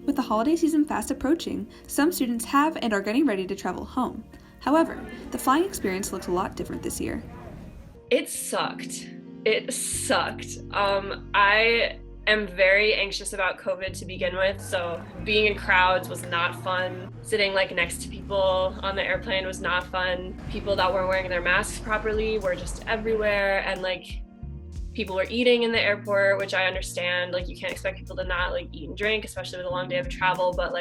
With the holiday season fast approaching, some students have and are getting ready to travel home. However, the flying experience looks a lot different this year. It sucked. It sucked. I am very anxious about COVID to begin with, so being in crowds was not fun. Sitting next to people on the airplane was not fun. People that weren't wearing their masks properly were just everywhere, and people were eating in the airport, which I understand. You can't expect people to not eat and drink, especially with a long day of travel, but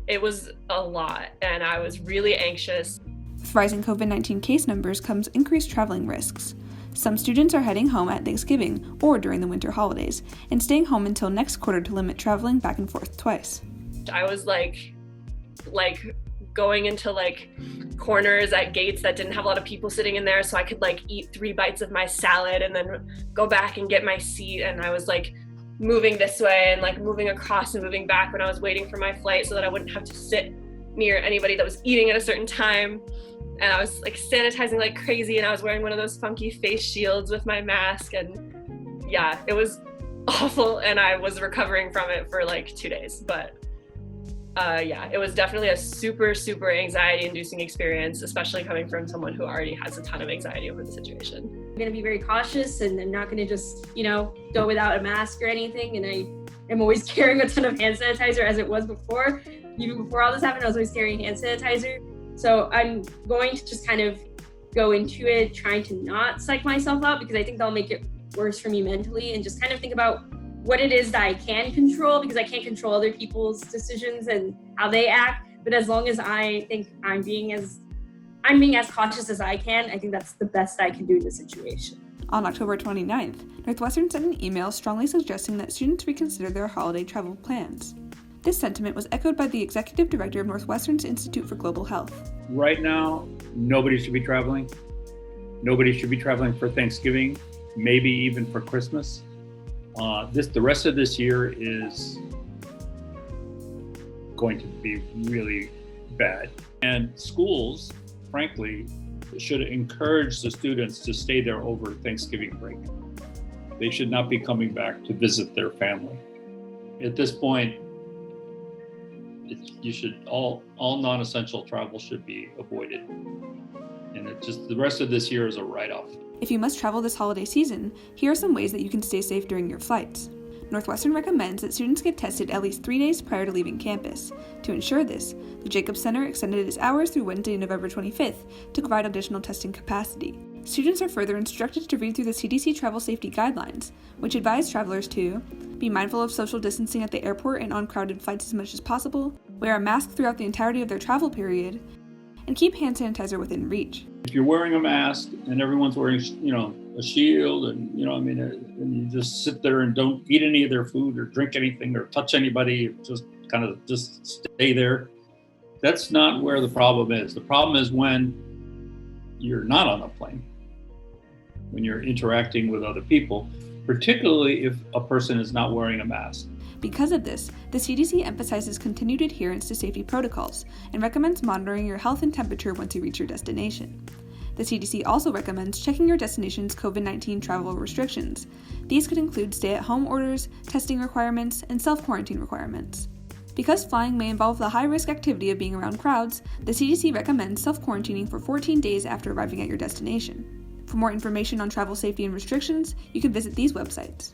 it was a lot, and I was really anxious. With rising COVID-19 case numbers comes increased traveling risks. Some students are heading home at Thanksgiving or during the winter holidays and staying home until next quarter to limit traveling back and forth twice. I was going into corners at gates that didn't have a lot of people sitting in there, so I could eat 3 bites of my salad and then go back and get my seat, and I was moving this way and moving across and moving back when I was waiting for my flight so that I wouldn't have to sit near anybody that was eating at a certain time. And I was sanitizing like crazy, and I was wearing one of those funky face shields with my mask, and yeah, it was awful, and I was recovering from it for 2 days. But yeah, it was definitely a super, super anxiety-inducing experience, especially coming from someone who already has a ton of anxiety over the situation. I'm going to be very cautious, and I'm not going to just, go without a mask or anything. And I am always carrying a ton of hand sanitizer, as it was before. Even before all this happened, I was always carrying hand sanitizer. So I'm going to just kind of go into it trying to not psych myself out, because I think that'll make it worse for me mentally, and just kind of think about what it is that I can control, because I can't control other people's decisions and how they act. But as long as I think I'm being as cautious as I can, I think that's the best I can do in this situation. On October 29th, Northwestern sent an email strongly suggesting that students reconsider their holiday travel plans. This sentiment was echoed by the executive director of Northwestern's Institute for Global Health. Right now, nobody should be traveling. Nobody should be traveling for Thanksgiving, maybe even for Christmas. The rest of this year is going to be really bad. And schools, frankly, should encourage the students to stay there over Thanksgiving break. They should not be coming back to visit their family. At this point, all non-essential travel should be avoided. And the rest of this year is a write-off. If you must travel this holiday season, here are some ways that you can stay safe during your flights. Northwestern recommends that students get tested at least 3 days prior to leaving campus. To ensure this, the Jacobs Center extended its hours through Wednesday, November 25th to provide additional testing capacity. Students are further instructed to read through the CDC travel safety guidelines, which advise travelers to be mindful of social distancing at the airport and on crowded flights as much as possible, wear a mask throughout the entirety of their travel period, and keep hand sanitizer within reach. If you're wearing a mask and everyone's wearing, a shield, and and you just sit there and don't eat any of their food or drink anything or touch anybody, just stay there. That's not where the problem is. The problem is when you're not on a plane, when you're interacting with other people, particularly if a person is not wearing a mask. Because of this, the CDC emphasizes continued adherence to safety protocols and recommends monitoring your health and temperature once you reach your destination. The CDC also recommends checking your destination's COVID-19 travel restrictions. These could include stay-at-home orders, testing requirements, and self-quarantine requirements. Because flying may involve the high-risk activity of being around crowds, the CDC recommends self-quarantining for 14 days after arriving at your destination. For more information on travel safety and restrictions, you can visit these websites.